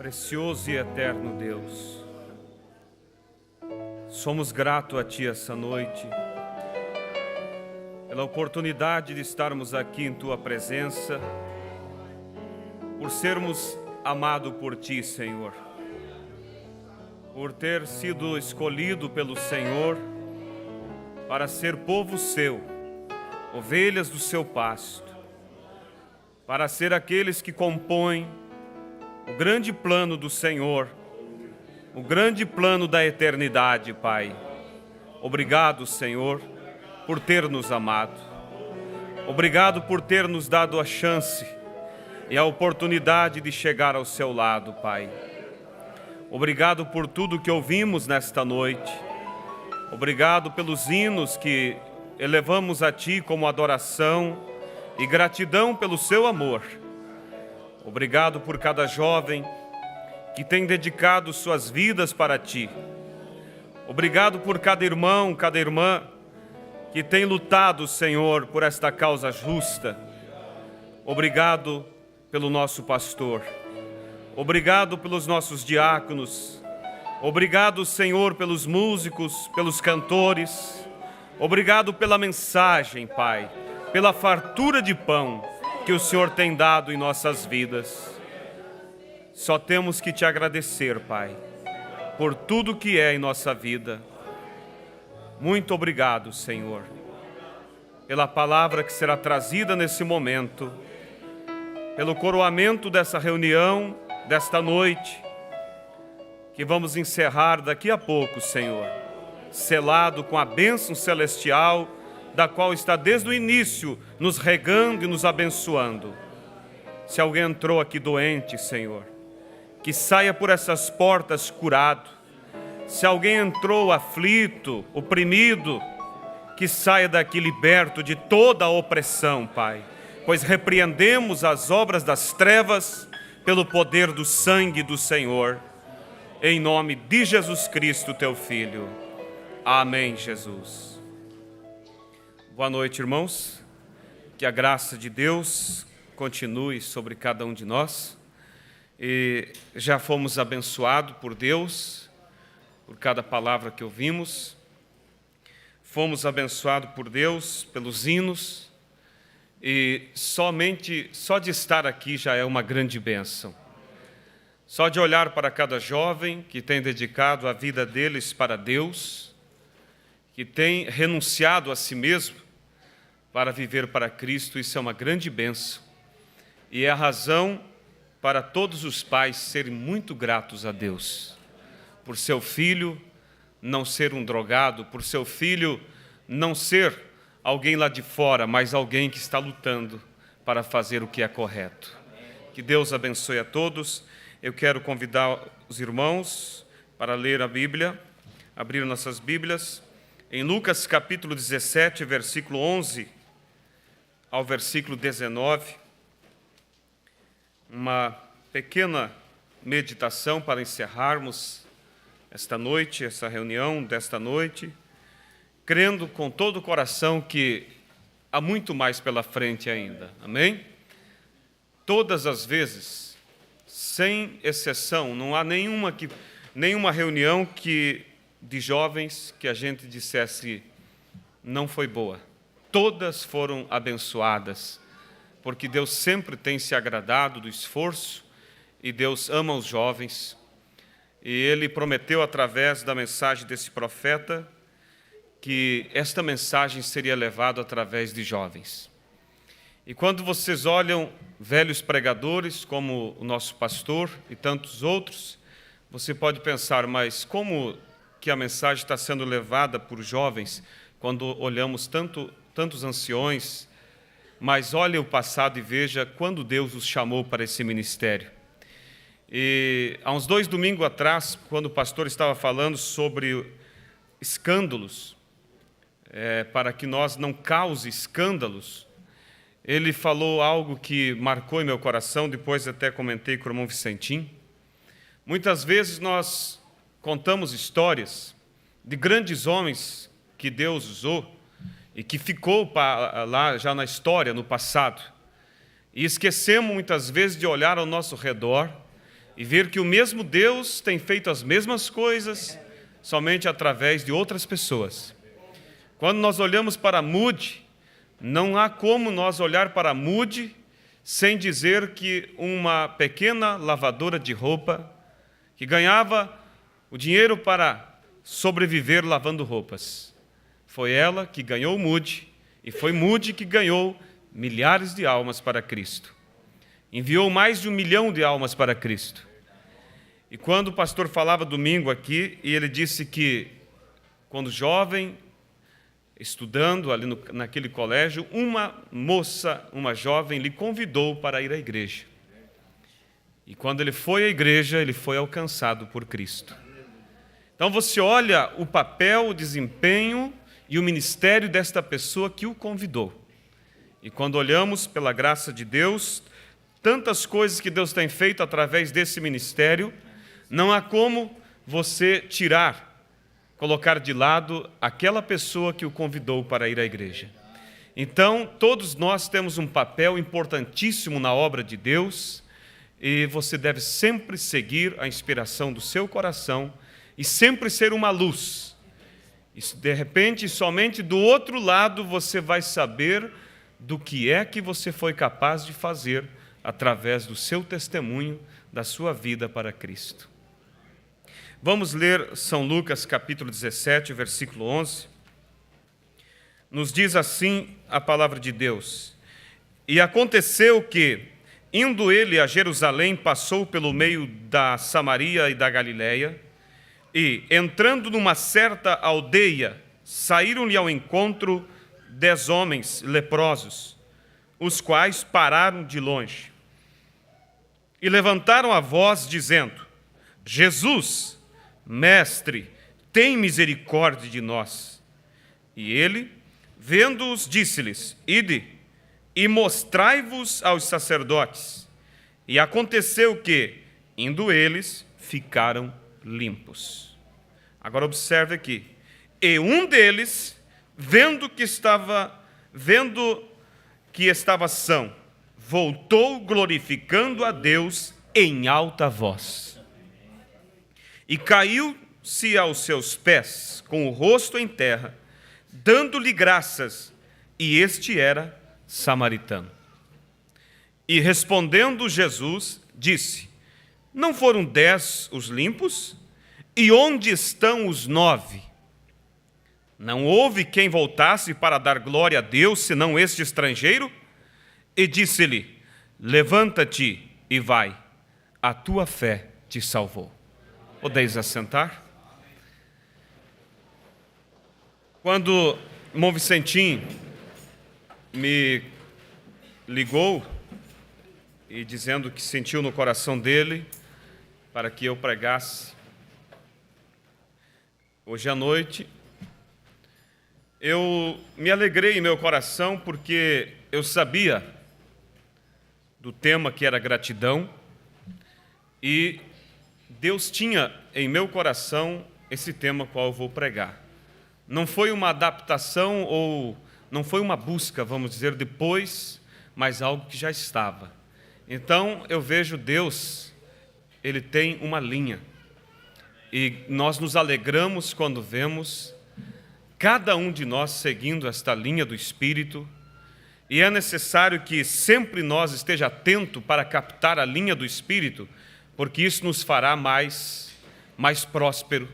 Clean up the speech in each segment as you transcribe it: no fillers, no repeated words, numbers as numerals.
Precioso e eterno Deus, somos gratos a Ti essa noite, pela oportunidade de estarmos aqui em Tua presença, por sermos amados por Ti, Senhor, por ter sido escolhido pelo Senhor para ser povo Seu, ovelhas do Seu pasto, para ser aqueles que compõem o grande plano do Senhor, o grande plano da eternidade, Pai. Obrigado, Senhor, por ter nos amado. Obrigado por ter nos dado a chance e a oportunidade de chegar ao Seu lado, Pai. Obrigado por tudo que ouvimos nesta noite. Obrigado pelos hinos que elevamos a Ti como adoração e gratidão pelo Seu amor. Obrigado por cada jovem que tem dedicado suas vidas para Ti. Obrigado por cada irmão, cada irmã que tem lutado, Senhor, por esta causa justa. Obrigado pelo nosso pastor. Obrigado pelos nossos diáconos. Obrigado, Senhor, pelos músicos, pelos cantores. Obrigado pela mensagem, Pai, pela fartura de pão que o Senhor tem dado em nossas vidas. Só temos que Te agradecer, Pai, por tudo que é em nossa vida. Muito obrigado, Senhor, pela palavra que será trazida nesse momento, pelo coroamento dessa reunião, desta noite, que vamos encerrar daqui a pouco, Senhor, selado com a bênção celestial, da qual está desde o início nos regando e nos abençoando. Se alguém entrou aqui doente, Senhor, que saia por essas portas curado. Se alguém entrou aflito, oprimido, que saia daqui liberto de toda a opressão, Pai, pois repreendemos as obras das trevas pelo poder do sangue do Senhor, em nome de Jesus Cristo, Teu Filho. Amém, Jesus. Boa noite, irmãos. Que a graça de Deus continue sobre cada um de nós. E já fomos abençoados por Deus, por cada palavra que ouvimos. Fomos abençoados por Deus pelos hinos. E só de estar aqui já é uma grande bênção. Só de olhar para cada jovem que tem dedicado a vida deles para Deus, que tem renunciado a si mesmo para viver para Cristo, isso é uma grande bênção. E é a razão para todos os pais serem muito gratos a Deus, por seu filho não ser um drogado, por seu filho não ser alguém lá de fora, mas alguém que está lutando para fazer o que é correto. Que Deus abençoe a todos. Eu quero convidar os irmãos para ler a Bíblia, abrir nossas Bíblias, em Lucas capítulo 17, versículo 11 ao versículo 19, uma pequena meditação para encerrarmos esta noite, essa reunião desta noite, crendo com todo o coração que há muito mais pela frente ainda, amém? Todas as vezes, sem exceção, não há nenhuma reunião de jovens que a gente dissesse não foi boa. Todas foram abençoadas, porque Deus sempre tem se agradado do esforço e Deus ama os jovens. E Ele prometeu através da mensagem desse profeta que esta mensagem seria levada através de jovens. E quando vocês olham velhos pregadores como o nosso pastor e tantos outros, você pode pensar, mas como que a mensagem está sendo levada por jovens quando olhamos tantos anciões, mas olhe o passado e veja quando Deus os chamou para esse ministério. E há uns 2 domingos atrás, quando o pastor estava falando sobre escândalos, para que nós não cause escândalos, ele falou algo que marcou em meu coração, depois até comentei com o irmão Vicentim. Muitas vezes nós contamos histórias de grandes homens que Deus usou, e que ficou lá já na história, no passado. E esquecemos muitas vezes de olhar ao nosso redor e ver que o mesmo Deus tem feito as mesmas coisas, somente através de outras pessoas. Quando nós olhamos para Moody, não há como nós olhar para Moody sem dizer que uma pequena lavadora de roupa, que ganhava o dinheiro para sobreviver lavando roupas, foi ela que ganhou Moody, e foi Moody que ganhou milhares de almas para Cristo. Enviou mais de 1 milhão de almas para Cristo. E quando o pastor falava domingo aqui, e ele disse que, quando jovem, estudando ali naquele colégio, uma moça, uma jovem, lhe convidou para ir à igreja. E quando ele foi à igreja, ele foi alcançado por Cristo. Então você olha o papel, o desempenho e o ministério desta pessoa que o convidou. E quando olhamos pela graça de Deus, tantas coisas que Deus tem feito através desse ministério, não há como você tirar, colocar de lado aquela pessoa que o convidou para ir à igreja. Então, todos nós temos um papel importantíssimo na obra de Deus, e você deve sempre seguir a inspiração do seu coração e sempre ser uma luz. E de repente, somente do outro lado, você vai saber do que é que você foi capaz de fazer através do seu testemunho, da sua vida para Cristo. Vamos ler São Lucas, capítulo 17, versículo 11. Nos diz assim a palavra de Deus: E aconteceu que, indo ele a Jerusalém, passou pelo meio da Samaria e da Galiléia, e, entrando numa certa aldeia, saíram-lhe ao encontro 10 homens leprosos, os quais pararam de longe. E levantaram a voz, dizendo: Jesus, Mestre, tem misericórdia de nós. E ele, vendo-os, disse-lhes: Ide, e mostrai-vos aos sacerdotes. E aconteceu que, indo eles, ficaram limpos. Agora observe aqui. E um deles, vendo que estava são, voltou glorificando a Deus em alta voz. E caiu-se aos seus pés, com o rosto em terra, dando-lhe graças, e este era samaritano. E respondendo Jesus, disse: Não foram 10 os limpos? E onde estão os 9? Não houve quem voltasse para dar glória a Deus, senão este estrangeiro? E disse-lhe: Levanta-te e vai, a tua fé te salvou. Podeis assentar? Quando irmão Vicentim me ligou e dizendo que sentiu no coração dele para que eu pregasse hoje à noite, eu me alegrei em meu coração porque eu sabia do tema que era gratidão, e Deus tinha em meu coração esse tema qual eu vou pregar. Não foi uma adaptação ou não foi uma busca, vamos dizer, depois, mas algo que já estava. Então eu vejo Deus, Ele tem uma linha, e nós nos alegramos quando vemos cada um de nós seguindo esta linha do Espírito, e é necessário que sempre nós esteja atento para captar a linha do Espírito, porque isso nos fará mais próspero.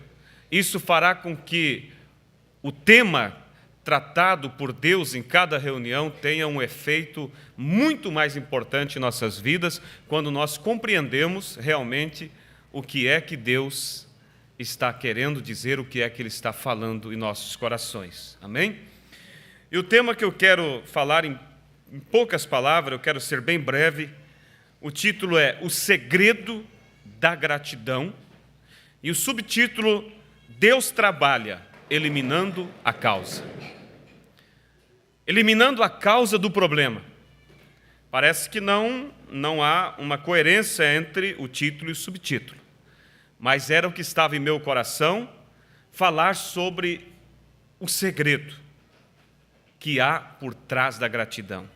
Isso fará com que o tema tratado por Deus em cada reunião tenha um efeito muito mais importante em nossas vidas, quando nós compreendemos realmente o que é que Deus está querendo dizer, o que é que Ele está falando em nossos corações. Amém? E o tema que eu quero falar em poucas palavras, eu quero ser bem breve. O título é O Segredo da Gratidão, e o subtítulo: Deus trabalha eliminando a causa. Eliminando a causa do problema. Parece que não há uma coerência entre o título e o subtítulo, mas era o que estava em meu coração, falar sobre o segredo que há por trás da gratidão.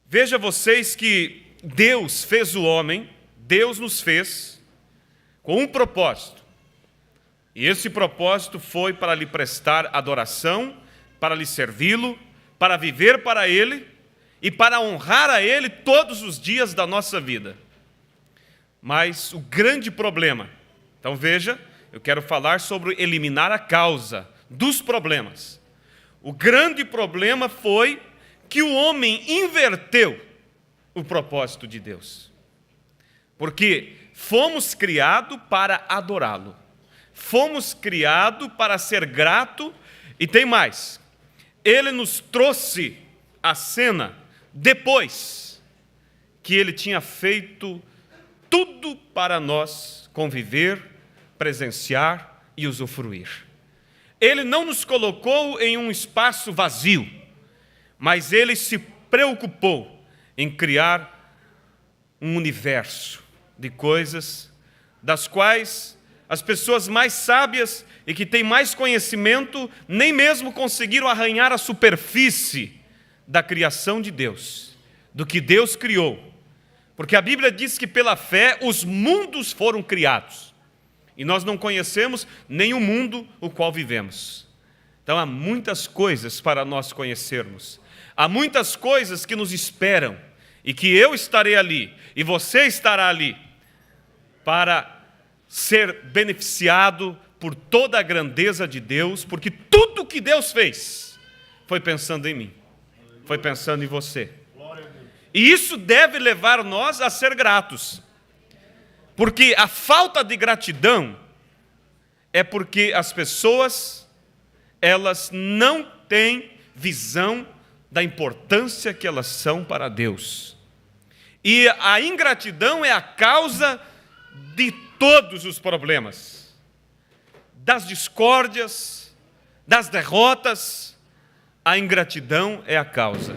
Veja vocês que Deus fez o homem, Deus nos fez com um propósito. E esse propósito foi para lhe prestar adoração, para lhe servi-lo, para viver para Ele e para honrar a Ele todos os dias da nossa vida. Mas o grande problema, então veja, eu quero falar sobre eliminar a causa dos problemas. O grande problema foi que o homem inverteu o propósito de Deus. Porque fomos criados para adorá-lo. Fomos criados para ser grato e tem mais. Ele nos trouxe a cena depois que Ele tinha feito tudo para nós conviver, presenciar e usufruir. Ele não nos colocou em um espaço vazio, mas Ele se preocupou em criar um universo de coisas das quais as pessoas mais sábias e que têm mais conhecimento nem mesmo conseguiram arranhar a superfície da criação de Deus, do que Deus criou. Porque a Bíblia diz que pela fé os mundos foram criados. E nós não conhecemos nem o mundo o qual vivemos. Então há muitas coisas para nós conhecermos. Há muitas coisas que nos esperam. E que eu estarei ali, e você estará ali, para ser beneficiado por toda a grandeza de Deus, porque tudo que Deus fez foi pensando em mim, foi pensando em você. E isso deve levar nós a ser gratos, porque a falta de gratidão é porque as pessoas, elas não têm visão da importância que elas são para Deus. E a ingratidão é a causa de todos os problemas, das discórdias, das derrotas. A ingratidão é a causa.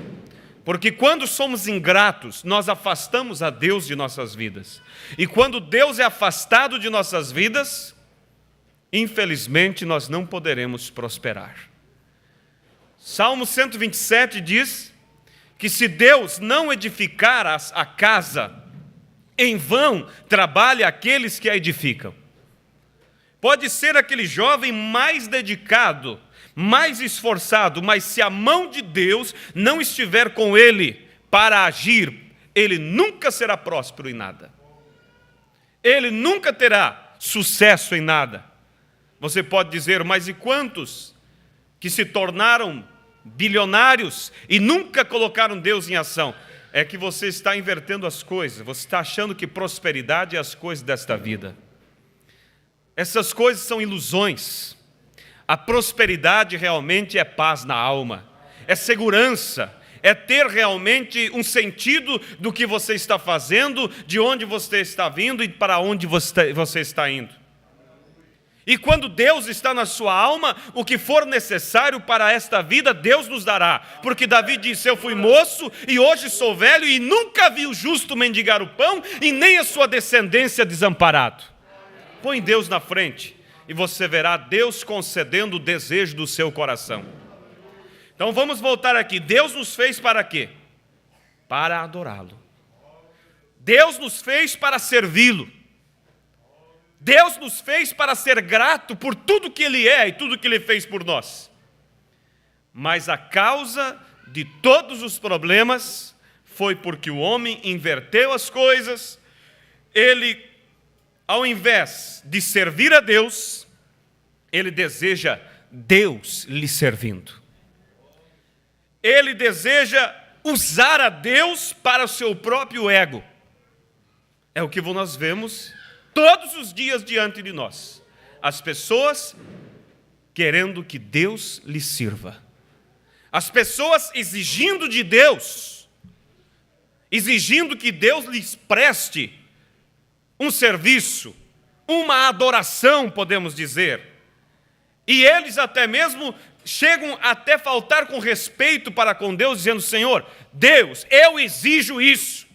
Porque quando somos ingratos, nós afastamos a Deus de nossas vidas. E quando Deus é afastado de nossas vidas, infelizmente nós não poderemos prosperar. Salmo 127 diz que se Deus não edificar a casa, em vão trabalha aqueles que a edificam. Pode ser aquele jovem mais dedicado, mais esforçado, mas se a mão de Deus não estiver com ele para agir, ele nunca será próspero em nada. Ele nunca terá sucesso em nada. Você pode dizer, mas e quantos que se tornaram bilionários e nunca colocaram Deus em ação? É que você está invertendo as coisas, você está achando que prosperidade é as coisas desta vida. Essas coisas são ilusões. A prosperidade realmente é paz na alma, é segurança, é ter realmente um sentido do que você está fazendo, de onde você está vindo e para onde você está indo. E quando Deus está na sua alma, o que for necessário para esta vida, Deus nos dará. Porque Davi disse, eu fui moço e hoje sou velho e nunca vi o justo mendigar o pão e nem a sua descendência desamparado. Põe Deus na frente e você verá Deus concedendo o desejo do seu coração. Então vamos voltar aqui. Deus nos fez para quê? Para adorá-lo. Deus nos fez para servi-lo. Deus nos fez para ser grato por tudo que Ele é e tudo que Ele fez por nós. Mas a causa de todos os problemas foi porque o homem inverteu as coisas. Ele, ao invés de servir a Deus, ele deseja Deus lhe servindo. Ele deseja usar a Deus para o seu próprio ego. É o que nós vemos todos os dias diante de nós. As pessoas querendo que Deus lhes sirva. As pessoas exigindo de Deus, exigindo que Deus lhes preste um serviço, uma adoração, podemos dizer. E eles até mesmo chegam até faltar com respeito para com Deus, dizendo, Senhor, Deus, eu exijo isso.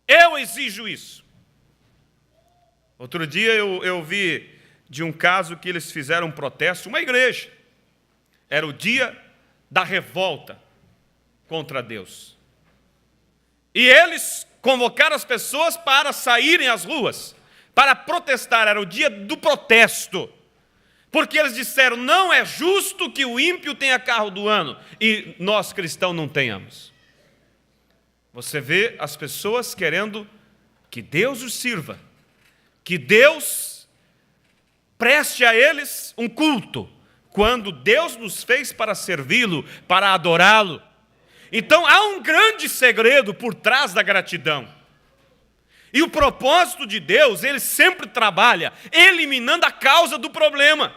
Eu exijo isso. Outro dia eu vi de um caso que eles fizeram um protesto, uma igreja. Era o dia da revolta contra Deus. E eles convocar as pessoas para saírem às ruas, para protestar. Era o dia do protesto. Porque eles disseram, não é justo que o ímpio tenha carro do ano e nós cristãos não tenhamos. Você vê as pessoas querendo que Deus os sirva, que Deus preste a eles um culto, quando Deus nos fez para servi-lo, para adorá-lo. Então há um grande segredo por trás da gratidão. E o propósito de Deus, ele sempre trabalha eliminando a causa do problema.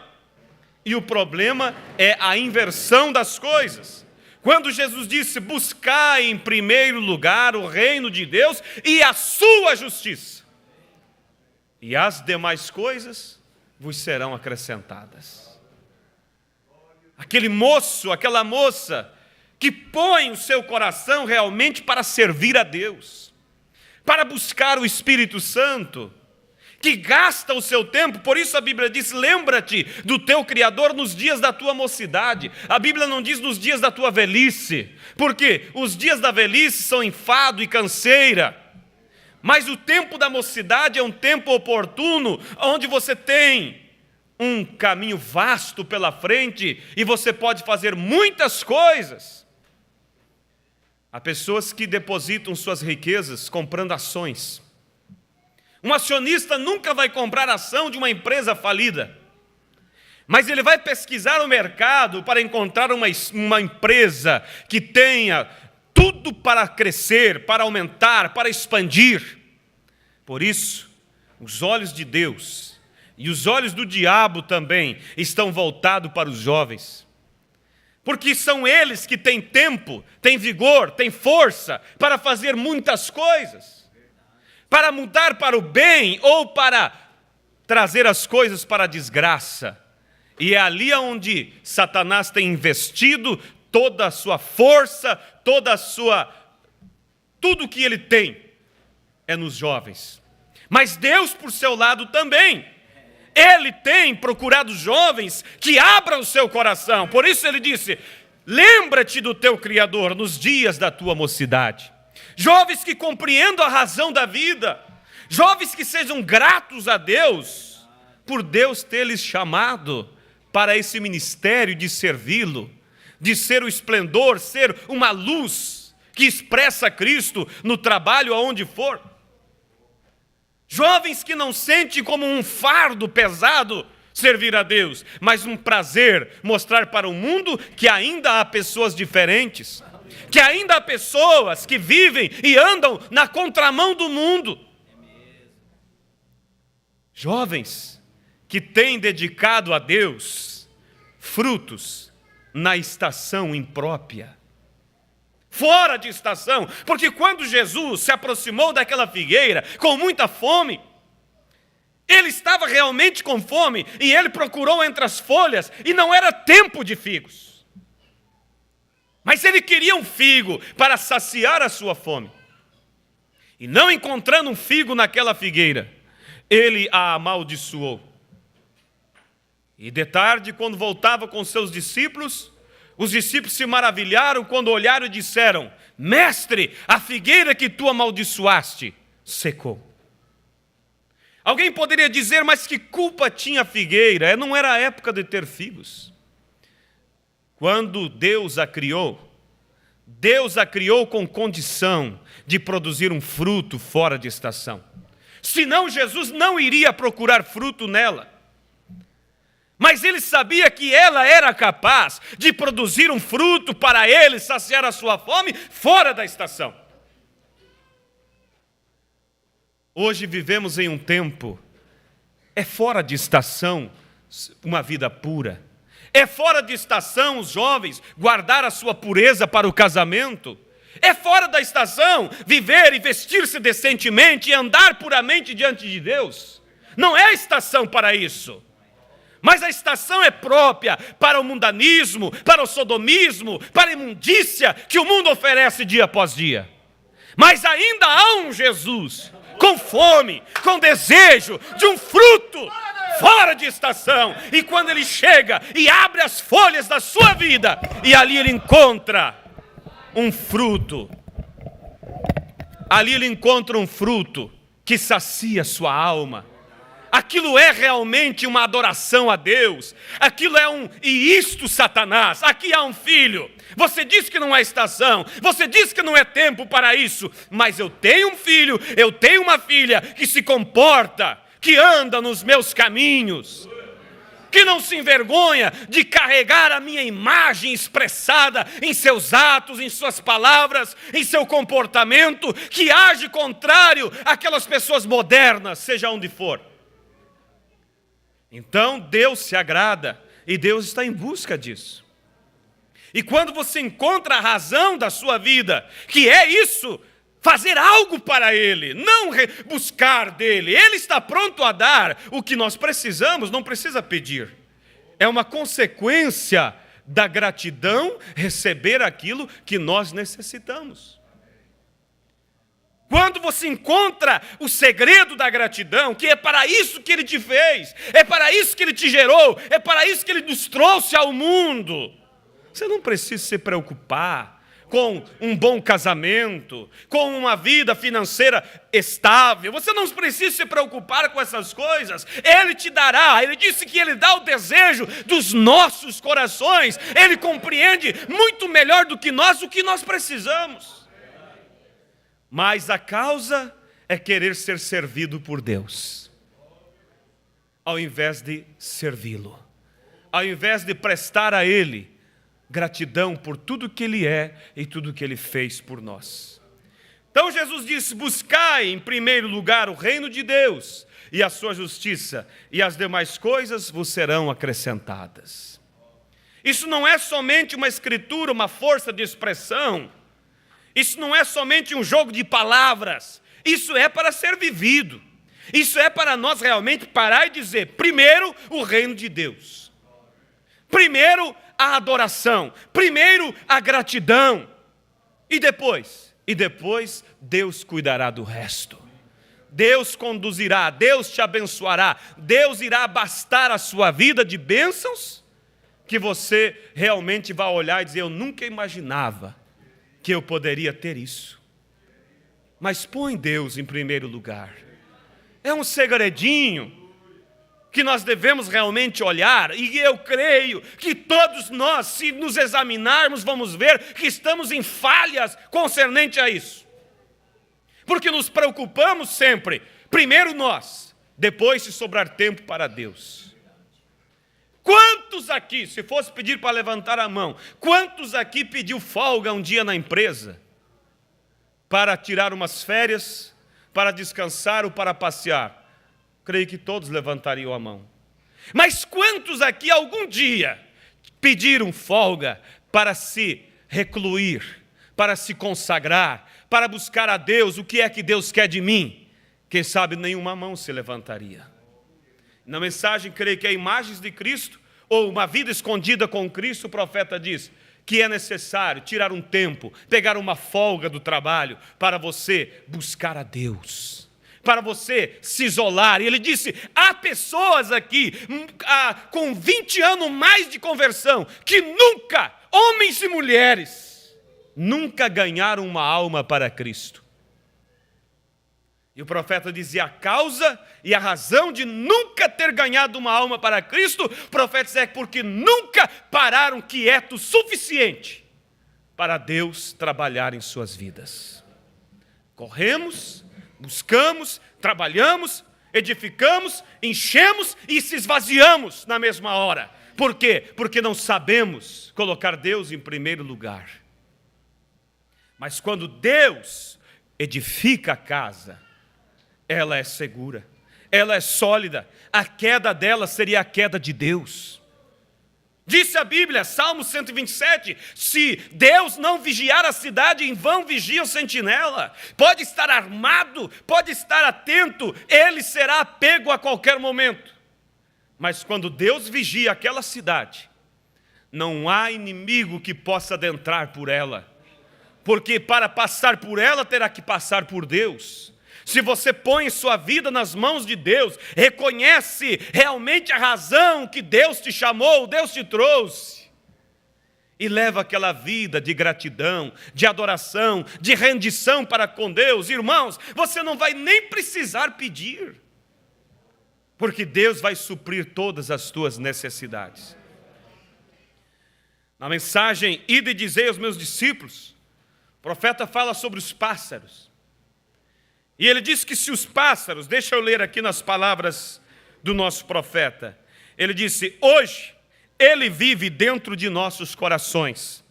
E o problema é a inversão das coisas. Quando Jesus disse, buscai em primeiro lugar o reino de Deus e a sua justiça, e as demais coisas vos serão acrescentadas. Aquele moço, aquela moça, que põe o seu coração realmente para servir a Deus, para buscar o Espírito Santo, que gasta o seu tempo. Por isso a Bíblia diz, lembra-te do teu Criador nos dias da tua mocidade. A Bíblia não diz nos dias da tua velhice, porque os dias da velhice são enfado e canseira, mas o tempo da mocidade é um tempo oportuno, onde você tem um caminho vasto pela frente e você pode fazer muitas coisas. Há pessoas que depositam suas riquezas comprando ações. Um acionista nunca vai comprar ação de uma empresa falida, mas ele vai pesquisar o mercado para encontrar uma empresa que tenha tudo para crescer, para aumentar, para expandir. Por isso, os olhos de Deus e os olhos do diabo também estão voltados para os jovens, porque são eles que têm tempo, têm vigor, têm força para fazer muitas coisas, para mudar para o bem ou para trazer as coisas para a desgraça. E é ali onde Satanás tem investido toda a sua força, tudo que ele tem é nos jovens. Mas Deus, por seu lado, também. Ele tem procurado jovens que abram o seu coração. Por isso ele disse, lembra-te do teu Criador nos dias da tua mocidade. Jovens que compreendam a razão da vida, jovens que sejam gratos a Deus, por Deus ter lhes chamado para esse ministério de servi-lo, de ser o esplendor, ser uma luz que expressa Cristo no trabalho aonde for. Jovens que não sentem como um fardo pesado servir a Deus, mas um prazer mostrar para o mundo que ainda há pessoas diferentes, que ainda há pessoas que vivem e andam na contramão do mundo. Jovens que têm dedicado a Deus frutos na estação imprópria, fora de estação, porque quando Jesus se aproximou daquela figueira com muita fome, ele estava realmente com fome e ele procurou entre as folhas e não era tempo de figos. Mas ele queria um figo para saciar a sua fome. E não encontrando um figo naquela figueira, ele a amaldiçoou. E de tarde, quando voltava com seus discípulos, os discípulos se maravilharam quando olharam e disseram, mestre, a figueira que tu amaldiçoaste secou. Alguém poderia dizer, mas que culpa tinha a figueira? Não era a época de ter figos. Quando Deus a criou com condição de produzir um fruto fora de estação. Senão Jesus não iria procurar fruto nela. Mas ele sabia que ela era capaz de produzir um fruto para ele saciar a sua fome fora da estação. Hoje vivemos em um tempo, é fora de estação uma vida pura. É fora de estação os jovens guardar a sua pureza para o casamento. É fora da estação viver e vestir-se decentemente e andar puramente diante de Deus. Não é estação para isso. Mas a estação é própria para o mundanismo, para o sodomismo, para a imundícia que o mundo oferece dia após dia. Mas ainda há um Jesus com fome, com desejo de um fruto fora de estação. E quando ele chega e abre as folhas da sua vida, e ali ele encontra um fruto ali ele encontra um fruto que sacia sua alma. Aquilo é realmente uma adoração a Deus. Aquilo é e isto, Satanás, aqui há um filho. Você diz que não é estação, você diz que não é tempo para isso, mas eu tenho um filho, eu tenho uma filha que se comporta, que anda nos meus caminhos, que não se envergonha de carregar a minha imagem expressada em seus atos, em suas palavras, em seu comportamento, que age contrário àquelas pessoas modernas, seja onde for. Então Deus se agrada e Deus está em busca disso. E quando você encontra a razão da sua vida, que é isso, fazer algo para Ele, não buscar dEle, Ele está pronto a dar o que nós precisamos, não precisa pedir. É uma consequência da gratidão receber aquilo que nós necessitamos. Quando você encontra o segredo da gratidão, que é para isso que Ele te fez, é para isso que Ele te gerou, é para isso que Ele nos trouxe ao mundo, você não precisa se preocupar com um bom casamento, com uma vida financeira estável. Você não precisa se preocupar com essas coisas. Ele te dará. Ele disse que Ele dá o desejo dos nossos corações. Ele compreende muito melhor do que nós o que nós precisamos. Mas a causa é querer ser servido por Deus, ao invés de servi-lo, ao invés de prestar a Ele gratidão por tudo que Ele é e tudo que Ele fez por nós. Então Jesus disse: buscai em primeiro lugar o reino de Deus e a sua justiça, e as demais coisas vos serão acrescentadas. Isso não é somente uma escritura, uma força de expressão. Isso não é somente um jogo de palavras. Isso é para ser vivido. Isso é para nós realmente parar e dizer: primeiro o reino de Deus, primeiro a adoração, primeiro a gratidão, e depois Deus cuidará do resto. Deus conduzirá, Deus te abençoará, Deus irá abastar a sua vida de bênçãos, que você realmente vai olhar e dizer: eu nunca imaginava que eu poderia ter isso. Mas põe Deus em primeiro lugar. É um segredinho que nós devemos realmente olhar, e eu creio que todos nós, se nos examinarmos, vamos ver que estamos em falhas concernente a isso. Porque nos preocupamos sempre, primeiro nós, depois se sobrar tempo para Deus. Quantos aqui, se fosse pedir para levantar a mão, quantos aqui pediu folga um dia na empresa, para tirar umas férias, para descansar ou para passear? Creio que todos levantariam a mão. Mas quantos aqui algum dia pediram folga para se recluir, para se consagrar, para buscar a Deus? O que é que Deus quer de mim? Quem sabe nenhuma mão se levantaria. Na mensagem, creio que é imagens de Cristo, ou uma vida escondida com Cristo, o profeta diz que é necessário tirar um tempo, pegar uma folga do trabalho, para você buscar a Deus, para você se isolar. E ele disse: há pessoas aqui com 20 anos mais de conversão, que nunca, homens e mulheres, nunca ganharam uma alma para Cristo. E o profeta dizia: a causa e a razão de nunca ter ganhado uma alma para Cristo, o profeta dizia, é porque nunca pararam quietos o suficiente para Deus trabalhar em suas vidas. Corremos, buscamos, trabalhamos, edificamos, enchemos e se esvaziamos na mesma hora. Por quê? Porque não sabemos colocar Deus em primeiro lugar. Mas quando Deus edifica a casa, ela é segura, ela é sólida. A queda dela seria a queda de Deus. Disse a Bíblia, Salmo 127, se Deus não vigiar a cidade, em vão vigia o sentinela. Pode estar armado, pode estar atento, ele será pego a qualquer momento. Mas quando Deus vigia aquela cidade, não há inimigo que possa adentrar por ela, porque para passar por ela terá que passar por Deus. Se você põe sua vida nas mãos de Deus, reconhece realmente a razão que Deus te chamou, Deus te trouxe, e leva aquela vida de gratidão, de adoração, de rendição para com Deus, irmãos, você não vai nem precisar pedir, porque Deus vai suprir todas as tuas necessidades. Na mensagem, ide e dizei aos meus discípulos, o profeta fala sobre os pássaros. E ele diz que se os pássaros, deixa eu ler aqui nas palavras do nosso profeta, ele disse, hoje Ele vive dentro de nossos corações.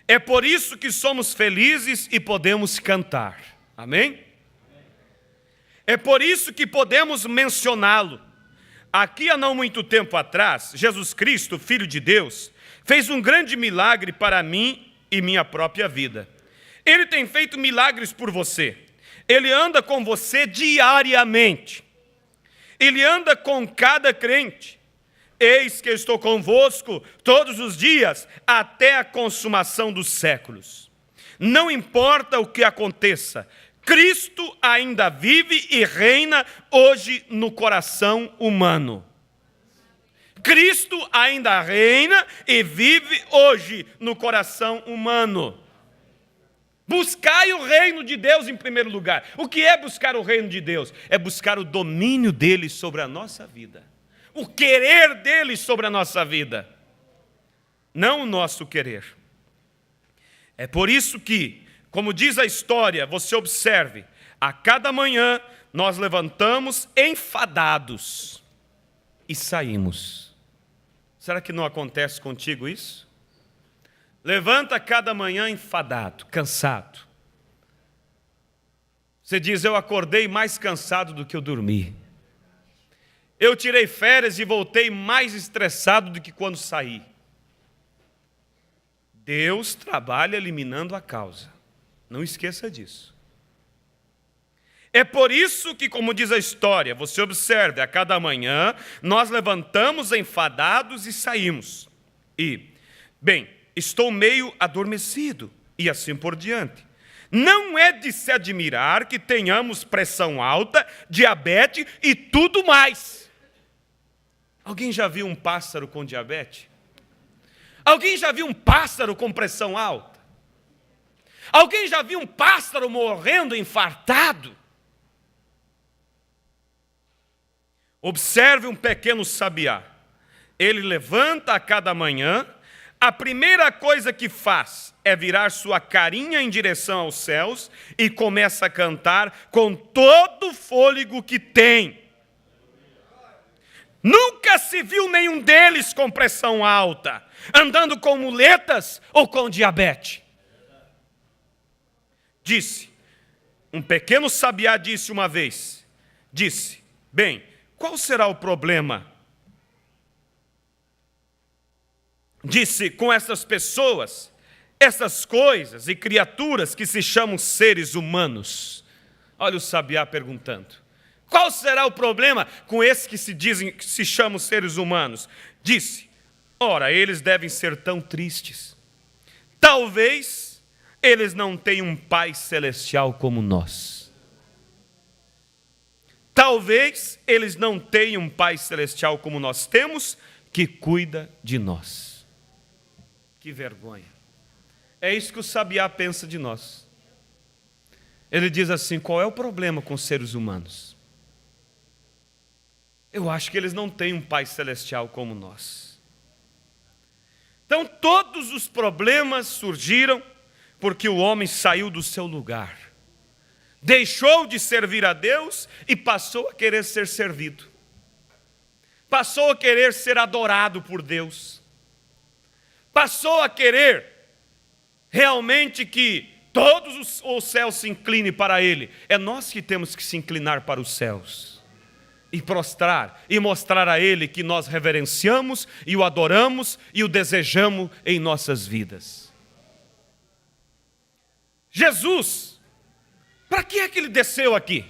É por isso que somos felizes e podemos cantar. Amém? É por isso que podemos mencioná-lo. Aqui há não muito tempo atrás, Jesus Cristo, Filho de Deus, fez um grande milagre para mim e minha própria vida. Ele tem feito milagres por você. Ele anda com você diariamente. Ele anda com cada crente. Eis que estou convosco todos os dias, até a consumação dos séculos. Não importa o que aconteça, Cristo ainda vive e reina hoje no coração humano. Cristo ainda reina e vive hoje no coração humano. Buscai o reino de Deus em primeiro lugar. O que é buscar o reino de Deus? É buscar o domínio dele sobre a nossa vida. O querer dele sobre a nossa vida, não o nosso querer. É por isso que, como diz a história, você observe, a cada manhã nós levantamos enfadados e saímos. Será que não acontece contigo isso? Levanta cada manhã enfadado, cansado. Você diz, eu acordei mais cansado do que eu dormi. Eu tirei férias e voltei mais estressado do que quando saí. Deus trabalha eliminando a causa. Não esqueça disso. É por isso que, como diz a história, você observe, a cada manhã nós levantamos enfadados e saímos. E, bem, estou meio adormecido e assim por diante. Não é de se admirar que tenhamos pressão alta, diabetes e tudo mais. Alguém já viu um pássaro com diabetes? Alguém já viu um pássaro com pressão alta? Alguém já viu um pássaro morrendo infartado? Observe um pequeno sabiá. Ele levanta a cada manhã, a primeira coisa que faz é virar sua carinha em direção aos céus e começa a cantar com todo o fôlego que tem. Nunca se viu nenhum deles com pressão alta, andando com muletas ou com diabetes. Um pequeno sabiá disse uma vez, bem, qual será o problema? Com essas pessoas, essas coisas e criaturas que se chamam seres humanos. Olha o sabiá perguntando. Qual será o problema com esses que se chamam seres humanos? Ora, eles devem ser tão tristes. Talvez eles não tenham um Pai celestial como nós. Talvez eles não tenham um Pai celestial como nós temos, que cuida de nós. Que vergonha. É isso que o sabiá pensa de nós. Ele diz assim, qual é o problema com os seres humanos? Eu acho que eles não têm um Pai celestial como nós. Então todos os problemas surgiram porque o homem saiu do seu lugar. Deixou de servir a Deus e passou a querer ser servido. Passou a querer ser adorado por Deus. Passou a querer realmente que todos os céus se inclinem para Ele. É nós que temos que se inclinar para os céus. E prostrar, e mostrar a Ele que nós reverenciamos, e o adoramos, e o desejamos em nossas vidas. Jesus, para que é que Ele desceu aqui?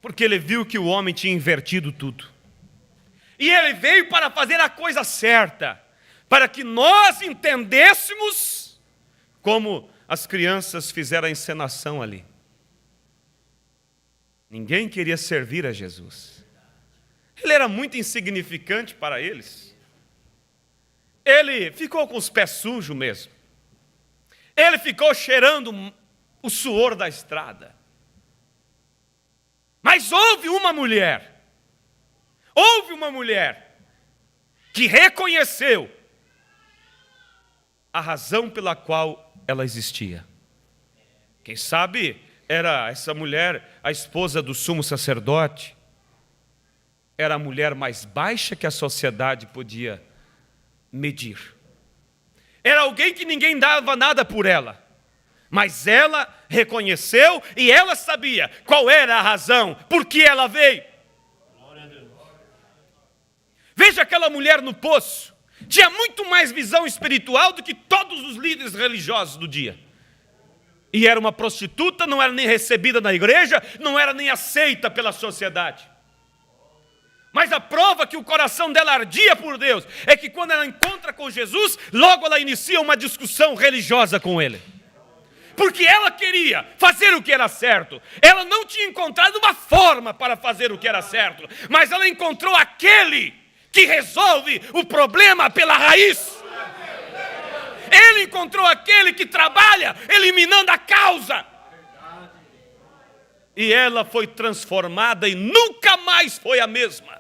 Porque Ele viu que o homem tinha invertido tudo. E Ele veio para fazer a coisa certa, para que nós entendêssemos como as crianças fizeram a encenação ali. Ninguém queria servir a Jesus. Ele era muito insignificante para eles. ele ficou com os pés sujos mesmo. Ele ficou cheirando o suor da estrada. Mas houve uma mulher que reconheceu a razão pela qual ela existia. Quem sabe era essa mulher a esposa do sumo sacerdote. Era a mulher mais baixa que a sociedade podia medir. Era alguém que ninguém dava nada por ela. Mas ela reconheceu e ela sabia qual era a razão, por que ela veio. Veja aquela mulher no poço. Tinha muito mais visão espiritual do que todos os líderes religiosos do dia. E era uma prostituta, não era nem recebida na igreja, não era nem aceita pela sociedade. Mas a prova que o coração dela ardia por Deus é que quando ela encontra com Jesus, logo ela inicia uma discussão religiosa com ele. Porque ela queria fazer o que era certo. Ela não tinha encontrado uma forma para fazer o que era certo, mas ela encontrou aquele que resolve o problema pela raiz. Ele encontrou aquele que trabalha eliminando a causa. E ela foi transformada e nunca mais foi a mesma.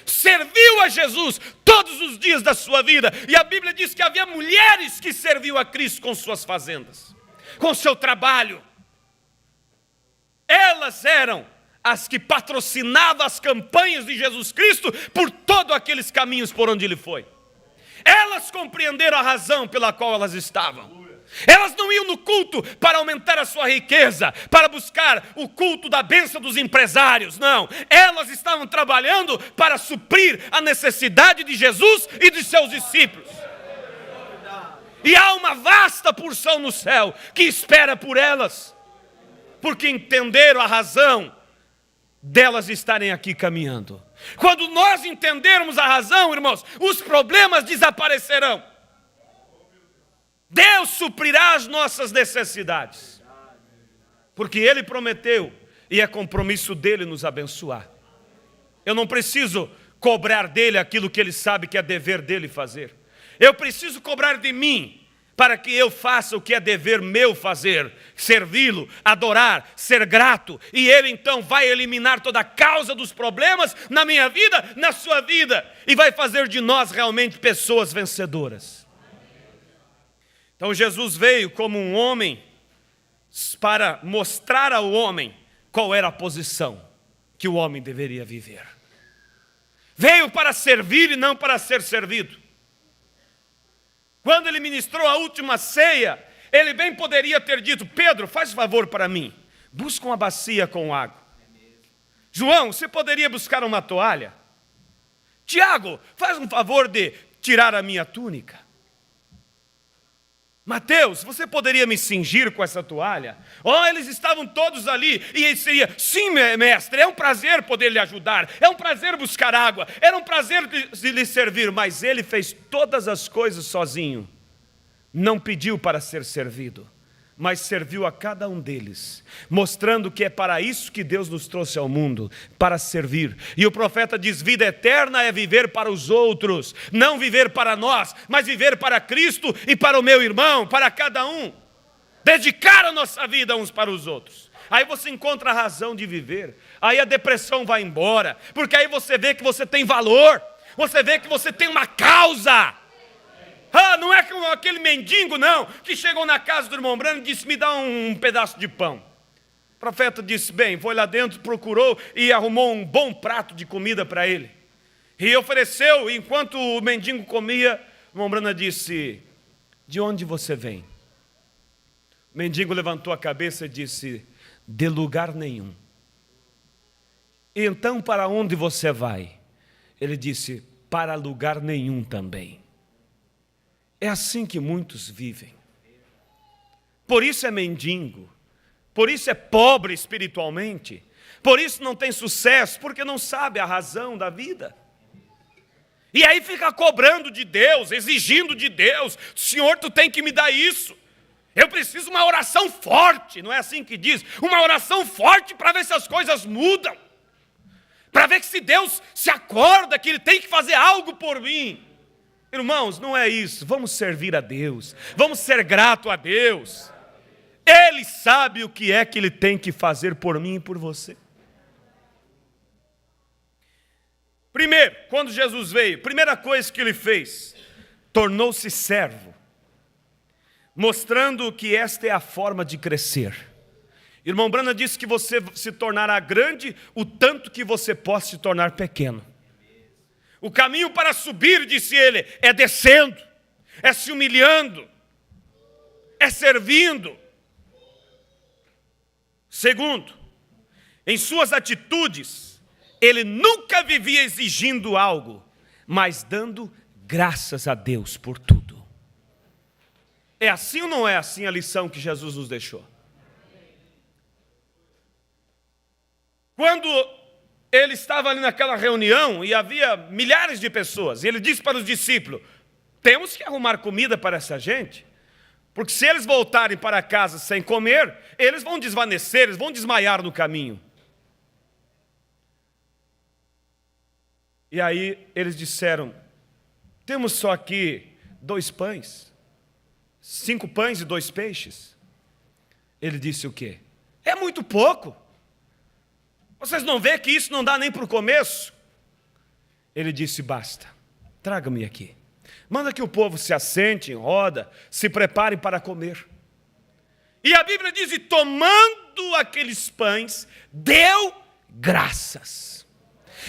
Serviu a Jesus todos os dias da sua vida. E a Bíblia diz que havia mulheres que serviam a Cristo com suas fazendas, com seu trabalho. Elas eram as que patrocinavam as campanhas de Jesus Cristo por todos aqueles caminhos por onde ele foi. Elas compreenderam a razão pela qual elas estavam. Elas não iam no culto para aumentar a sua riqueza, para buscar o culto da bênção dos empresários, não. Elas estavam trabalhando para suprir a necessidade de Jesus e de seus discípulos. E há uma vasta porção no céu que espera por elas, porque entenderam a razão delas estarem aqui caminhando. Quando nós entendermos a razão, irmãos, os problemas desaparecerão. Deus suprirá as nossas necessidades, porque Ele prometeu e é compromisso dEle nos abençoar. Eu não preciso cobrar dEle aquilo que Ele sabe que é dever dEle fazer. Eu preciso cobrar de mim, para que eu faça o que é dever meu fazer, servi-lo, adorar, ser grato, e Ele então vai eliminar toda a causa dos problemas na minha vida, na sua vida, e vai fazer de nós realmente pessoas vencedoras. Então Jesus veio como um homem para mostrar ao homem qual era a posição que o homem deveria viver. Veio para servir e não para ser servido. Quando ele ministrou a última ceia, ele bem poderia ter dito: Pedro, faz favor para mim, busca uma bacia com água. João, você poderia buscar uma toalha? Tiago, faz um favor de tirar a minha túnica. Mateus, você poderia me cingir com essa toalha? Eles estavam todos ali e ele seria: sim, mestre, é um prazer poder lhe ajudar, é um prazer buscar água, era um prazer lhe servir, mas ele fez todas as coisas sozinho. Não pediu para ser servido, mas serviu a cada um deles, mostrando que é para isso que Deus nos trouxe ao mundo, para servir. E o profeta diz: vida eterna é viver para os outros, não viver para nós, mas viver para Cristo e para o meu irmão, para cada um. Dedicar a nossa vida uns para os outros. Aí você encontra a razão de viver, aí a depressão vai embora, porque aí você vê que você tem valor, você vê que você tem uma causa. Não é como aquele mendigo, não, que chegou na casa do irmão Branco e disse: me dá um pedaço de pão. O profeta disse: bem, foi lá dentro, procurou e arrumou um bom prato de comida para ele. E ofereceu, enquanto o mendigo comia, o irmão Branco disse: de onde você vem? O mendigo levantou a cabeça e disse: de lugar nenhum. E então, para onde você vai? Ele disse: para lugar nenhum também. É assim que muitos vivem. Por isso é mendigo, por isso é pobre espiritualmente, por isso não tem sucesso, porque não sabe a razão da vida. E aí fica cobrando de Deus, exigindo de Deus: Senhor, tu tem que me dar isso. Eu preciso de uma oração forte, não é assim que diz? Uma oração forte para ver se as coisas mudam, para ver que se Deus se acorda que Ele tem que fazer algo por mim. Irmãos, não é isso. Vamos servir a Deus. Vamos ser grato a Deus. Ele sabe o que é que Ele tem que fazer por mim e por você. Primeiro, quando Jesus veio, primeira coisa que Ele fez, tornou-se servo, mostrando que esta é a forma de crescer. Irmão Branham disse que você se tornará grande o tanto que você possa se tornar pequeno. O caminho para subir, disse ele, é descendo, é se humilhando, é servindo. Segundo, em suas atitudes, ele nunca vivia exigindo algo, mas dando graças a Deus por tudo. É assim ou não é assim a lição que Jesus nos deixou? Quando ele estava ali naquela reunião e havia milhares de pessoas, e ele disse para os discípulos, temos que arrumar comida para essa gente, porque se eles voltarem para casa sem comer, eles vão desvanecer, eles vão desmaiar no caminho. E aí eles disseram, temos só aqui 2 pães, 5 pães e 2 peixes. Ele disse o quê? É muito pouco. Vocês não veem que isso não dá nem para o começo? Ele disse, basta, traga-me aqui. Manda que o povo se assente em roda, se prepare para comer. E a Bíblia diz, e tomando aqueles pães, deu graças.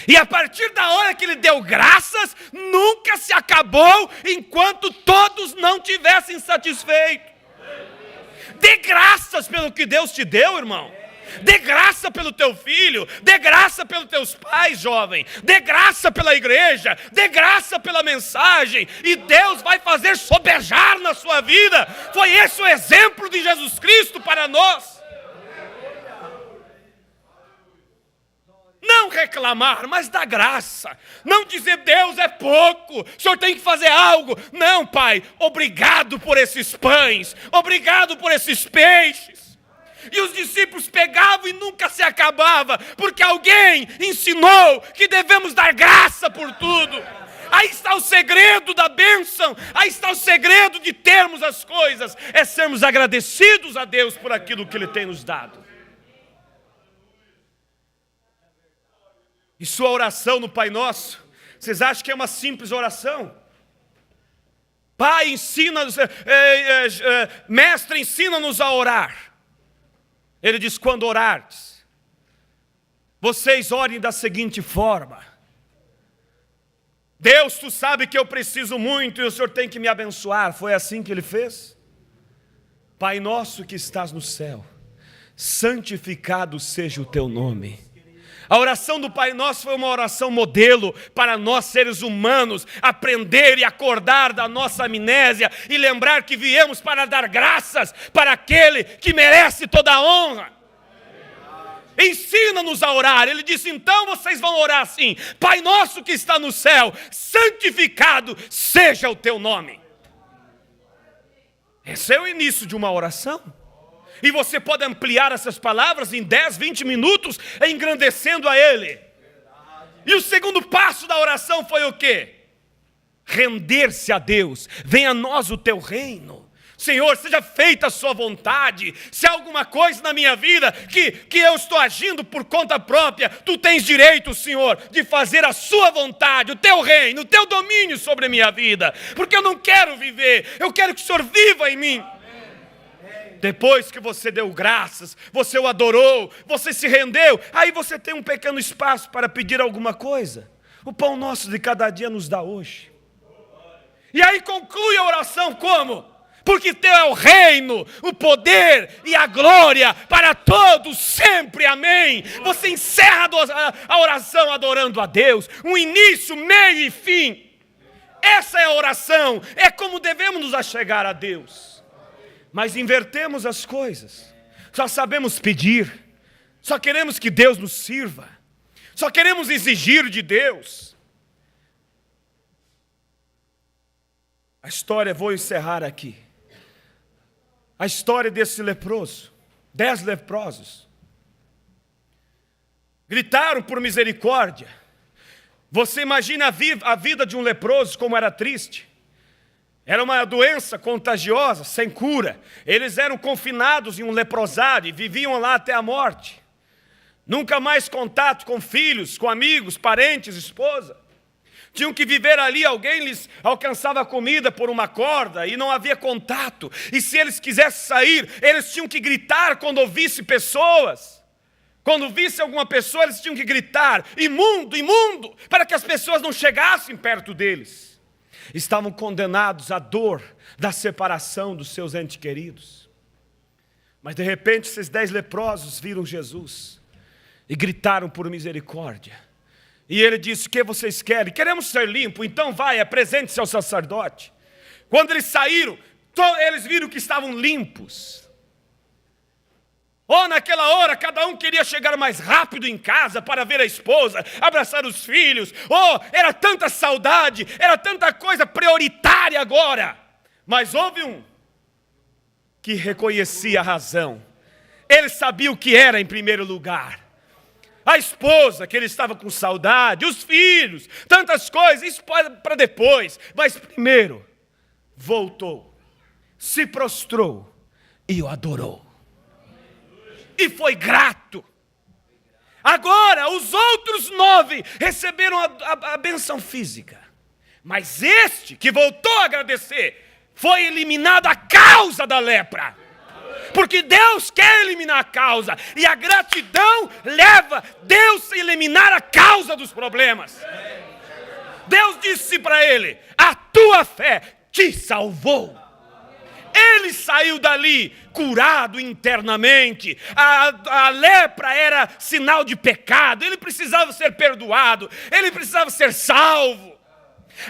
E a partir da hora que ele deu graças, nunca se acabou enquanto todos não tivessem satisfeito. Dê graças pelo que Deus te deu, irmão. Dê graça pelo teu filho, dê graça pelos teus pais, jovem, dê graça pela igreja, dê graça pela mensagem, e Deus vai fazer sobejar na sua vida. Foi esse o exemplo de Jesus Cristo para nós. Não reclamar, mas dar graça. Não dizer, Deus é pouco, o Senhor tem que fazer algo. Não, Pai, obrigado por esses pães, obrigado por esses peixes. E os discípulos pegavam e nunca se acabava, porque alguém ensinou que devemos dar graça por tudo. Aí está o segredo da bênção, aí está o segredo de termos as coisas, é sermos agradecidos a Deus por aquilo que Ele tem nos dado. E sua oração no Pai Nosso, vocês acham que é uma simples oração? Pai, ensina-nos, mestre, ensina-nos a orar. Ele diz, quando orardes, vocês orem da seguinte forma. Deus, tu sabe que eu preciso muito e o Senhor tem que me abençoar. Foi assim que Ele fez? Pai nosso que estás no céu, santificado seja o teu nome. A oração do Pai Nosso foi uma oração modelo para nós seres humanos aprender e acordar da nossa amnésia e lembrar que viemos para dar graças para aquele que merece toda a honra. Ensina-nos a orar. Ele disse, então vocês vão orar assim, Pai Nosso que está no céu, santificado seja o teu nome. Esse é o início de uma oração. E você pode ampliar essas palavras em 10, 20 minutos, engrandecendo a Ele. E o segundo passo da oração foi o quê? Render-se a Deus. Venha a nós o teu reino. Senhor, seja feita a sua vontade. Se há alguma coisa na minha vida que eu estou agindo por conta própria, tu tens direito, Senhor, de fazer a sua vontade, o teu reino, o teu domínio sobre a minha vida. Porque eu não quero viver, eu quero que o Senhor viva em mim. Depois que você deu graças, você o adorou, você se rendeu, aí você tem um pequeno espaço para pedir alguma coisa. O pão nosso de cada dia nos dá hoje. E aí conclui a oração como? Porque teu é o reino, o poder e a glória para todos sempre, amém. Você encerra a oração adorando a Deus, um início, meio e fim. Essa é a oração, é como devemos nos achegar a Deus. Mas invertemos as coisas, só sabemos pedir, só queremos que Deus nos sirva, só queremos exigir de Deus. A história, vou encerrar aqui, a história desse leproso, 10 leprosos, gritaram por misericórdia. Você imagina a vida de um leproso como era triste. Era uma doença contagiosa, sem cura. Eles eram confinados em um leprosário e viviam lá até a morte. Nunca mais contato com filhos, com amigos, parentes, esposa. Tinham que viver ali, alguém lhes alcançava comida por uma corda e não havia contato. E se eles quisessem sair, eles tinham que gritar quando ouvisse pessoas. Quando visse alguma pessoa, eles tinham que gritar: imundo, imundo, para que as pessoas não chegassem perto deles. Estavam condenados à dor da separação dos seus entes queridos. Mas de repente esses 10 leprosos viram Jesus e gritaram por misericórdia. E ele disse: o que vocês querem? Queremos ser limpos, então vai, apresente-se ao sacerdote. Quando eles saíram, eles viram que estavam limpos. Naquela hora, cada um queria chegar mais rápido em casa para ver a esposa, abraçar os filhos. Era tanta saudade, era tanta coisa prioritária agora. Mas houve um que reconhecia a razão. Ele sabia o que era em primeiro lugar. A esposa, que ele estava com saudade, os filhos, tantas coisas, isso para depois. Mas primeiro, voltou, se prostrou e o adorou. E foi grato. Agora, os outros 9 receberam a benção física. Mas este, que voltou a agradecer, foi eliminado a causa da lepra. Porque Deus quer eliminar a causa. E a gratidão leva Deus a eliminar a causa dos problemas. Deus disse para ele: a tua fé te salvou. Ele saiu dali curado internamente. A lepra era sinal de pecado. Ele precisava ser perdoado. Ele precisava ser salvo.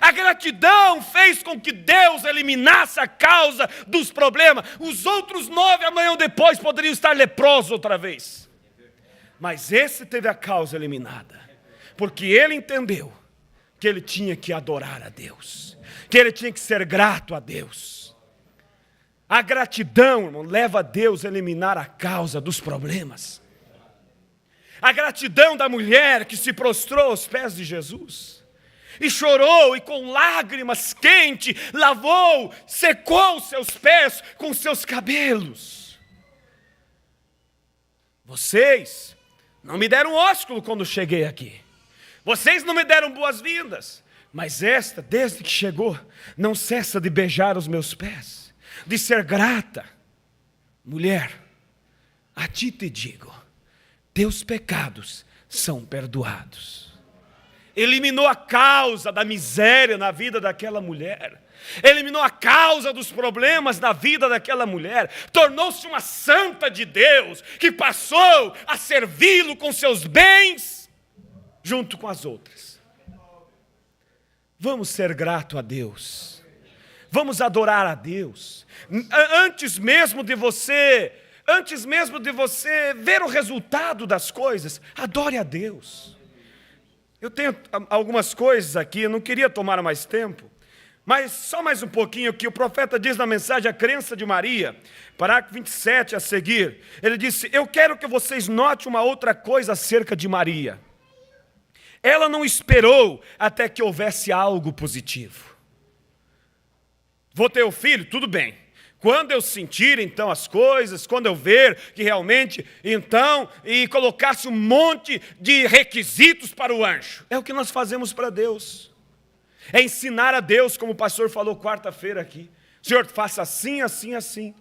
A gratidão fez com que Deus eliminasse a causa dos problemas. Os outros 9 amanhã ou depois poderiam estar leprosos outra vez. Mas esse teve a causa eliminada. Porque ele entendeu que ele tinha que adorar a Deus. Que ele tinha que ser grato a Deus. A gratidão, irmão, leva a Deus a eliminar a causa dos problemas. A gratidão da mulher que se prostrou aos pés de Jesus e chorou e com lágrimas quentes lavou, secou os seus pés com seus cabelos. Vocês não me deram ósculo quando cheguei aqui. Vocês não me deram boas-vindas. Mas esta, desde que chegou, não cessa de beijar os meus pés. De ser grata. Mulher, a ti te digo, teus pecados são perdoados. Eliminou a causa da miséria na vida daquela mulher. Eliminou a causa dos problemas na vida daquela mulher. Tornou-se uma santa de Deus, que passou a servi-lo com seus bens, junto com as outras. Vamos ser grato a Deus. Vamos adorar a Deus. Antes mesmo de você ver o resultado das coisas, adore a Deus. Eu tenho algumas coisas aqui, eu não queria tomar mais tempo, mas só mais um pouquinho que o profeta diz na mensagem A Crença de Maria, parágrafo 27 a seguir. Ele disse: eu quero que vocês notem uma outra coisa acerca de Maria. Ela não esperou até que houvesse algo positivo. Vou ter o filho? Tudo bem. Quando eu sentir então as coisas, quando eu ver que realmente, então, e colocasse um monte de requisitos para o anjo. É o que nós fazemos para Deus. É ensinar a Deus, como o pastor falou quarta-feira aqui. Senhor, faça assim, assim, assim.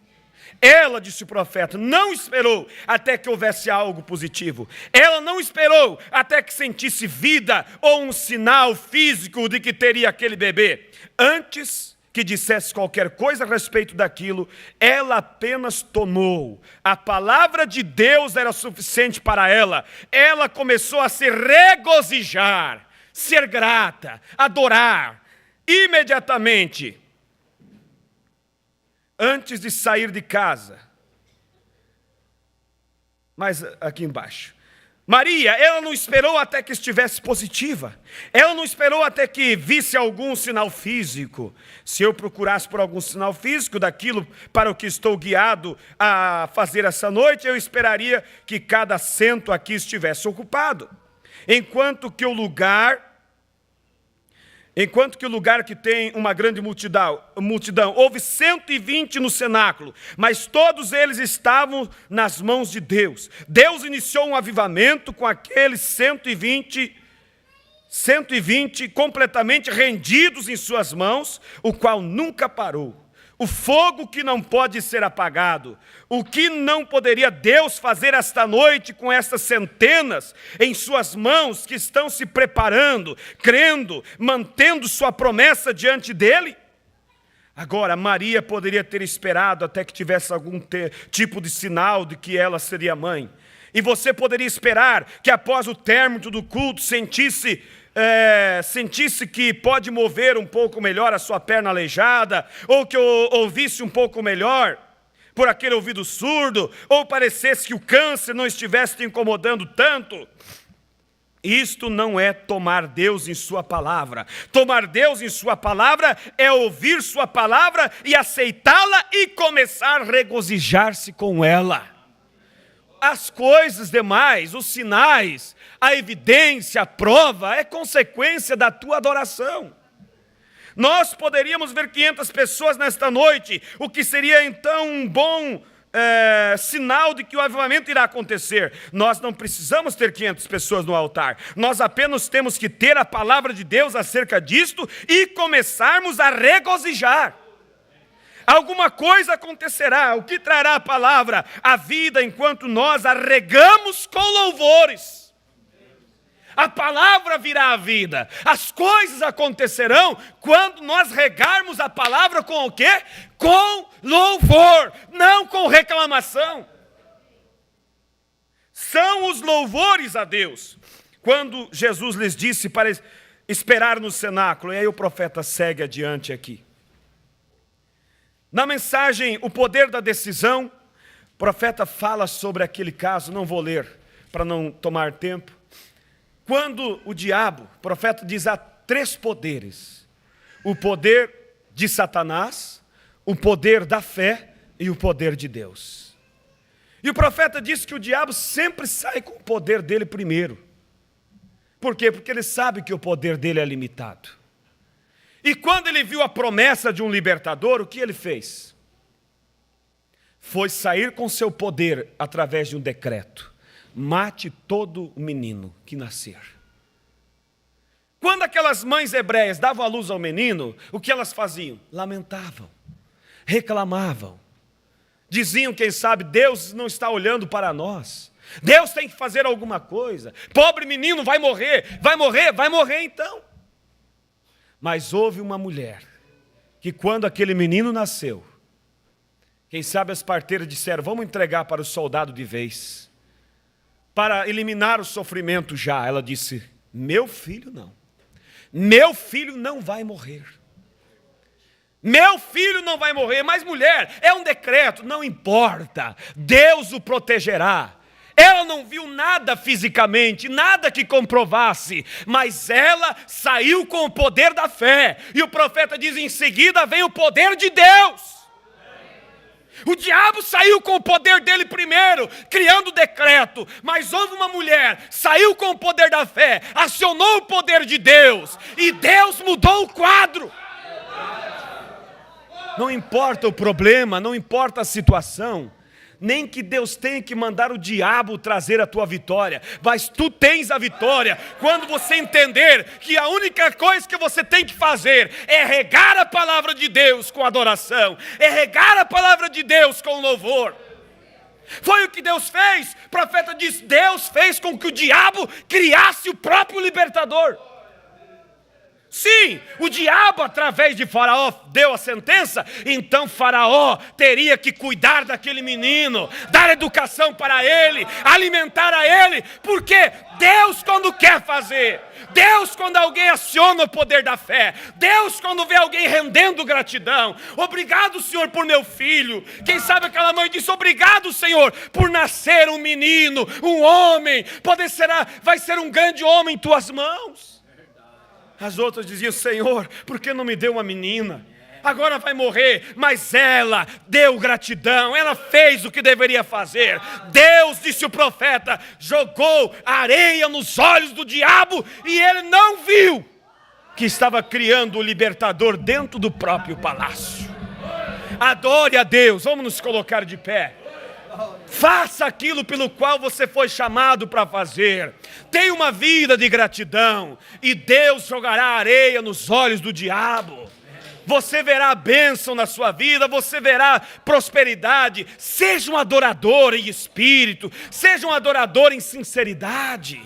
Ela, disse o profeta, não esperou até que houvesse algo positivo. Ela não esperou até que sentisse vida ou um sinal físico de que teria aquele bebê. Antes que dissesse qualquer coisa a respeito daquilo, ela apenas tomou. A palavra de Deus era suficiente para ela. Ela começou a se regozijar, ser grata, adorar. Imediatamente, antes de sair de casa. Mas aqui embaixo. Maria, ela não esperou até que estivesse positiva. Ela não esperou até que visse algum sinal físico. Se eu procurasse por algum sinal físico daquilo para o que estou guiado a fazer essa noite, eu esperaria que cada assento aqui estivesse ocupado. Enquanto que o lugar Enquanto que o lugar que tem uma grande multidão, houve 120 no cenáculo, mas todos eles estavam nas mãos de Deus. Deus iniciou um avivamento com aqueles 120 completamente rendidos em suas mãos, o qual nunca parou. O fogo que não pode ser apagado. O que não poderia Deus fazer esta noite com essas centenas em suas mãos que estão se preparando, crendo, mantendo sua promessa diante dele? Agora, Maria poderia ter esperado até que tivesse algum tipo de sinal de que ela seria mãe. E você poderia esperar que após o término do culto sentisse que pode mover um pouco melhor a sua perna aleijada, ou que ouvisse um pouco melhor por aquele ouvido surdo, ou parecesse que o câncer não estivesse te incomodando tanto. Isto não é tomar Deus em sua palavra. Tomar Deus em sua palavra é ouvir sua palavra e aceitá-la e começar a regozijar-se com ela. As coisas demais, os sinais, a evidência, a prova, é consequência da tua adoração. Nós poderíamos ver 500 pessoas nesta noite, o que seria então um bom sinal de que o avivamento irá acontecer. Nós não precisamos ter 500 pessoas no altar, nós apenas temos que ter a palavra de Deus acerca disto e começarmos a regozijar. Alguma coisa acontecerá. O que trará a palavra? A vida, enquanto nós a regamos com louvores. A palavra virá à vida. As coisas acontecerão quando nós regarmos a palavra com o quê? Com louvor, não com reclamação. São os louvores a Deus. Quando Jesus lhes disse para esperar no cenáculo, e aí o profeta segue adiante aqui. Na mensagem, o poder da decisão, o profeta fala sobre aquele caso, não vou ler para não tomar tempo. Quando o diabo, o profeta diz, há 3 poderes. O poder de Satanás, o poder da fé e o poder de Deus. E o profeta diz que o diabo sempre sai com o poder dele primeiro. Por quê? Porque ele sabe que o poder dele é limitado. E quando ele viu a promessa de um libertador, o que ele fez? Foi sair com seu poder através de um decreto. Mate todo menino que nascer. Quando aquelas mães hebreias davam à luz ao menino, o que elas faziam? Lamentavam, reclamavam. Diziam, quem sabe, Deus não está olhando para nós. Deus tem que fazer alguma coisa. Pobre menino vai morrer então. Mas houve uma mulher que quando aquele menino nasceu, quem sabe as parteiras disseram, vamos entregar para o soldado de vez, para eliminar o sofrimento já. Ela disse, meu filho não vai morrer. Meu filho não vai morrer, mas mulher, é um decreto, não importa, Deus o protegerá. Ela não viu nada fisicamente, nada que comprovasse, mas ela saiu com o poder da fé. E o profeta diz, em seguida vem o poder de Deus. O diabo saiu com o poder dele primeiro, criando o decreto, mas houve uma mulher, saiu com o poder da fé, acionou o poder de Deus, e Deus mudou o quadro. Não importa o problema, não importa a situação, nem que Deus tenha que mandar o diabo trazer a tua vitória, mas tu tens a vitória, quando você entender que a única coisa que você tem que fazer é regar a palavra de Deus com adoração, é regar a palavra de Deus com louvor. Foi o que Deus fez. O profeta diz, Deus fez com que o diabo criasse o próprio libertador. Sim, o diabo através de Faraó deu a sentença, então Faraó teria que cuidar daquele menino, dar educação para ele, alimentar a ele, porque Deus quando quer fazer, Deus quando alguém aciona o poder da fé, Deus quando vê alguém rendendo gratidão, obrigado Senhor por meu filho, quem sabe aquela mãe disse, obrigado Senhor por nascer um menino, um homem, vai ser um grande homem em tuas mãos. As outras diziam, Senhor, por que não me deu uma menina? Agora vai morrer, mas ela deu gratidão, ela fez o que deveria fazer. Deus, disse o profeta, jogou areia nos olhos do diabo e ele não viu que estava criando o libertador dentro do próprio palácio. Adore a Deus, vamos nos colocar de pé. Faça aquilo pelo qual você foi chamado para fazer. Tenha uma vida de gratidão, e Deus jogará areia nos olhos do diabo. Você verá bênção na sua vida, você verá prosperidade. Seja um adorador em espírito, seja um adorador em sinceridade.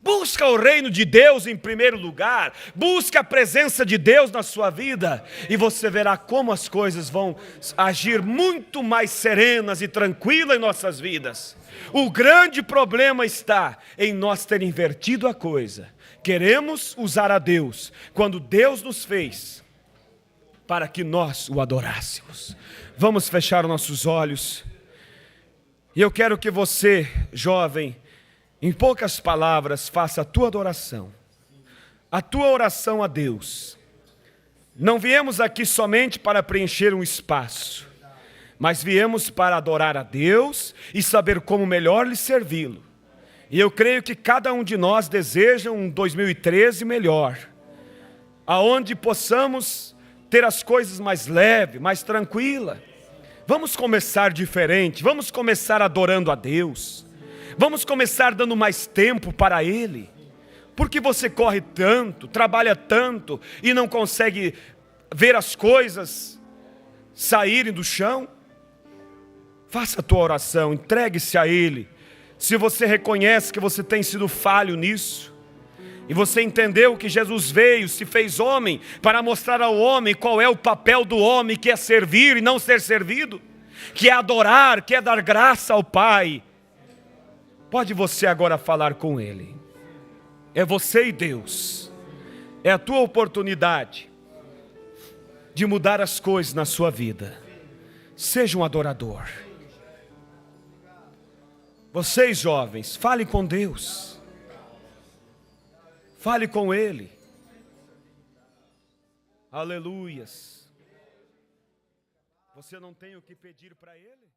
Busca o reino de Deus em primeiro lugar. Busca a presença de Deus na sua vida. E você verá como as coisas vão agir muito mais serenas e tranquilas em nossas vidas. O grande problema está em nós ter invertido a coisa. Queremos usar a Deus quando Deus nos fez para que nós o adorássemos. Vamos fechar nossos olhos. E eu quero que você, jovem, em poucas palavras, faça a tua adoração, a tua oração a Deus. Não viemos aqui somente para preencher um espaço, mas viemos para adorar a Deus e saber como melhor lhe servi-lo. E eu creio que cada um de nós deseja um 2013 melhor, aonde possamos ter as coisas mais leves, mais tranquilas. Vamos começar diferente, vamos começar adorando a Deus. Vamos começar dando mais tempo para Ele. Porque você corre tanto, trabalha tanto e não consegue ver as coisas saírem do chão? Faça a tua oração, entregue-se a Ele. Se você reconhece que você tem sido falho nisso, e você entendeu que Jesus veio, se fez homem, para mostrar ao homem qual é o papel do homem, que é servir e não ser servido, que é adorar, que é dar graça ao Pai. Pode você agora falar com Ele. É você e Deus. É a tua oportunidade de mudar as coisas na sua vida. Seja um adorador. Vocês jovens, fale com Deus. Fale com Ele. Aleluias. Você não tem o que pedir para Ele?